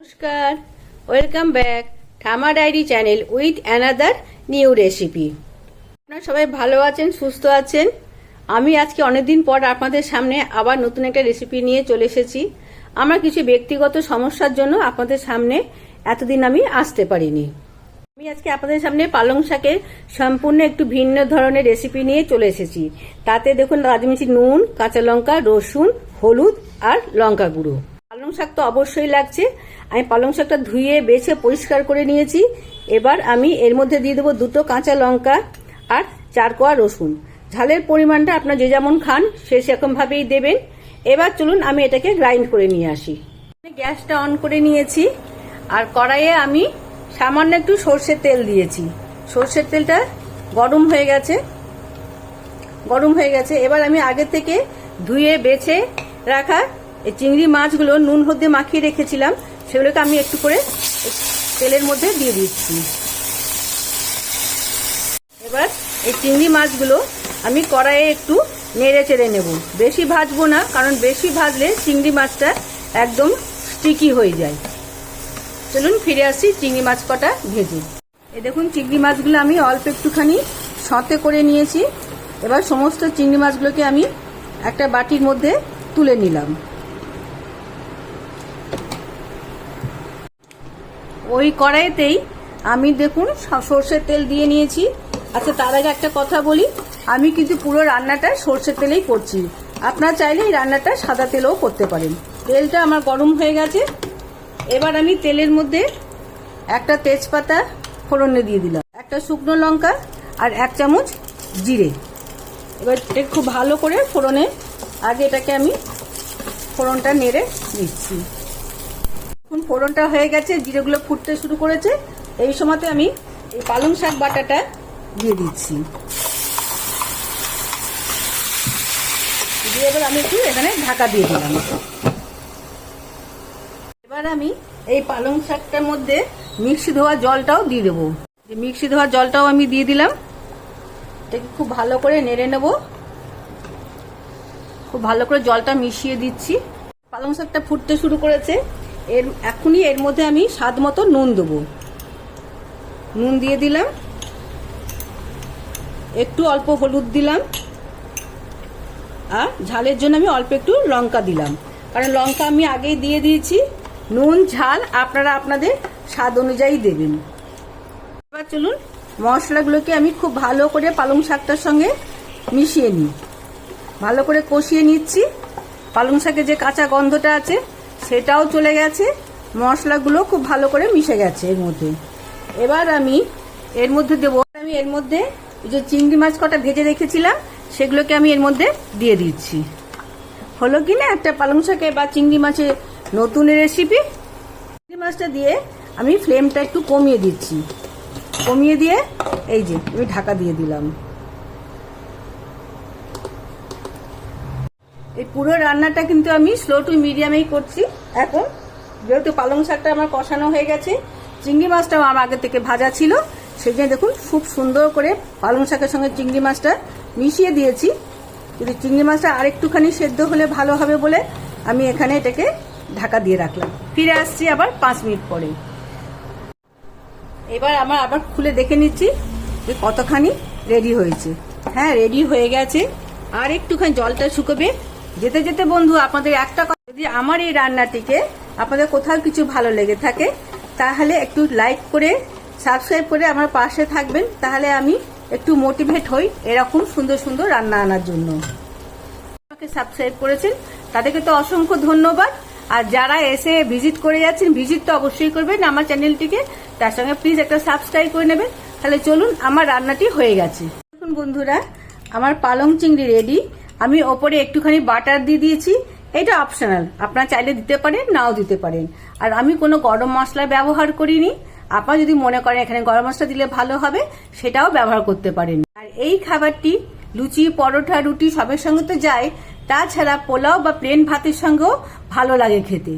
নমস্কার, welcome back Thama diary channel with another new recipe. আপনারা সবাই ভালো আছেন, সুস্থ আছেন। আমি আজকে অনেকদিন পর আপনাদের সামনে আবার নতুন একটা রেসিপি নিয়ে চলে এসেছি। আমার কিছু ব্যক্তিগত সমস্যার জন্য আপনাদের সামনে এতদিন আমি আসতে পারিনি। আমি আজকে আপনাদের সামনে পালং শাকের সম্পূর্ণ একটু ভিন্ন ধরনের রেসিপি নিয়ে চলে এসেছি। তাতে দেখুন রাজমিষ্টি, নুন, কাঁচা লঙ্কা, রসুন, হলুদ আর লঙ্কা গুঁড়ো। পালং শাক তো অবশ্যই লাগছে। আমি পালং শাকটা ধুয়ে বেছে পরিষ্কার করে নিয়েছি। এবার আমি এর মধ্যে দিয়ে দেবো 2টো কাঁচা লঙ্কা আর 4 কোয়া রসুন। ঝালের পরিমাণটা আপনার যে যেমন খান সে সেরকমভাবেই দেবেন। এবার চলুন আমি এটাকে গ্রাইন্ড করে নিয়ে আসি। গ্যাসটা অন করে নিয়েছি আর কড়াইয়ে আমি সামান্য একটু সর্ষের তেল দিয়েছি। সর্ষের তেলটা গরম হয়ে গেছে। এবার আমি আগে থেকে ধুয়ে বেছে রাখা এই চিংড়ি মাছগুলো নুন হলদে মাখিয়ে রেখেছিলাম, সেগুলোকে আমি একটু করে তেলের মধ্যে দিয়ে দিচ্ছি। এবার এই চিংড়ি মাছগুলো আমি কড়াইয়ে একটু নেড়ে চেড়ে নেব। বেশি ভাজবো না, কারণ বেশি ভাজলে চিংড়ি মাছটা একদম স্টিকি হয়ে যায়। চলুন ফিরে আসি চিংড়ি মাছ কটা ভেজে। এই দেখুন চিংড়ি মাছগুলো আমি অল্প একটুখানি সঁতে করে নিয়েছি। এবার সমস্ত চিংড়ি মাছগুলোকে আমি একটা বাটির মধ্যে তুলে নিলাম। ওই কড়াইতেই আমি দেখুন সর্ষের তেল দিয়ে নিয়েছি। আচ্ছা, তার আগে একটা কথা বলি, আমি কিন্তু পুরো রান্নাটা সর্ষের তেলেই করছি। আপনারা চাইলে এই রান্নাটা সাদা তেলেও করতে পারেন। তেলটা আমার গরম হয়ে গেছে। এবার আমি তেলের মধ্যে একটা তেজপাতা ফোড়নে দিয়ে দিলাম, একটা শুকনো লঙ্কা আর 1 চামচ জিরে। এবার এটা খুব ভালো করে ফোড়নে আগে এটাকে আমি ফোড়নটা নেড়ে নিচ্ছি। এখন ফোড়নটা হয়ে গেছে, জিরেগুলো ফুটতে শুরু করেছে। এই সময়তে আমি এই পালং শাক বাটাটা দিয়ে দিচ্ছি। দিয়ে এবার আমি একটু এখানে ঢাকা দিয়ে দিলাম। এবার আমি এই পালং শাকটার মধ্যে মিক্সি ধোয়া জলটাও দিয়ে দেবো। মিক্সি ধোয়া জলটাও আমি দিয়ে দিলাম। এটাকে খুব ভালো করে নেড়ে নেব। খুব ভালো করে জলটা মিশিয়ে দিচ্ছি। পালং শাকটা ফুটতে শুরু করেছে। এখনই এর মধ্যে আমি স্বাদ মতো নুন দেবো। নুন দিয়ে দিলাম, একটু অল্প হলুদ দিলাম, আর ঝালের জন্য আমি অল্প একটু লঙ্কা দিলাম, কারণ লঙ্কা আমি আগেই দিয়ে দিয়েছি। নুন ঝাল আপনারা আপনাদের স্বাদ অনুযায়ী দেবেন। এবার চলুন মশলাগুলোকে আমি খুব ভালো করে পালং শাকটার সঙ্গে মিশিয়ে নিই। ভালো করে কষিয়ে নিচ্ছি। পালং শাকের যে কাঁচা গন্ধটা আছে সেটাও চলে গেছে, মশলাগুলো খুব ভালো করে মিশে গেছে এর মধ্যে। এবার আমি এর মধ্যে দেবো, আমি এর মধ্যে যে চিংড়ি মাছ কটা ভেজে রেখেছিলাম সেগুলোকে আমি এর মধ্যে দিয়ে দিচ্ছি। হলো কি না একটা পালং শাকে বা চিংড়ি মাছের নতুন রেসিপি। চিংড়ি মাছটা দিয়ে আমি ফ্লেমটা একটু কমিয়ে দিচ্ছি। কমিয়ে দিয়ে এই যে আমি ঢাকা দিয়ে দিলাম। এই পুরো রান্নাটা কিন্তু আমি স্লো টু মিডিয়ামেই করছি। এখন যেহেতু পালং শাকটা আমার কষানো হয়ে গেছে, চিংড়ি মাছটাও আমার আগে থেকে ভাজা ছিল, সেই জন্য দেখুন খুব সুন্দর করে পালং শাকের সঙ্গে চিংড়ি মাছটা মিশিয়ে দিয়েছি। কিন্তু চিংড়ি মাছটা আরেকটুখানি সেদ্ধ হলে ভালো হবে বলে আমি এখানে এটাকে ঢাকা দিয়ে রাখলাম। ফিরে আসছি আবার 5 মিনিট পরে। এবার আমার আবার খুলে দেখে নিচ্ছি যে কতখানি রেডি হয়েছে। হ্যাঁ, রেডি হয়ে গেছে। আর একটুখানি জলটা শুকোবে। যেতে যেতে বন্ধু আপনাদের একটা কথা, যদি আমার এই রান্নাটিকে আপনাদের কোথাও কিছু ভালো লেগে থাকে তাহলে একটু লাইক করে সাবস্ক্রাইব করে আমার পাশে থাকবেন। তাহলে আমি একটু মোটিভেট হই এরকম সুন্দর সুন্দর রান্না আনার জন্য। আমাকে সাবস্ক্রাইব করেছেন তাদেরকে তো অসংখ্য ধন্যবাদ। আর যারা এসে ভিজিট করে যাচ্ছেন, ভিজিট তো অবশ্যই করবেন আমার চ্যানেলটিকে, তার সঙ্গে প্লিজ একটা সাবস্ক্রাইব করে নেবেন। তাহলে চলুন, আমার রান্নাটি হয়ে গেছে। দেখুন বন্ধুরা, আমার পালং চিংড়ি রেডি। আমি ওপরে একটুখানি বাটার দিয়ে দিয়েছি। এটা অপশনাল, আপনারা চাইলে দিতে পারেন, নাও দিতে পারেন। আর আমি কোনো গরম মশলা ব্যবহার করিনি। আপনারা যদি মনে করেন এখানে গরম মশলা দিলে ভালো হবে, সেটাও ব্যবহার করতে পারেন। আর এই খাবারটি লুচি, পরোটা, রুটি সবের সঙ্গে তো যায়, তাছাড়া পোলাও বা প্লেন ভাতের সঙ্গেও ভালো লাগে খেতে।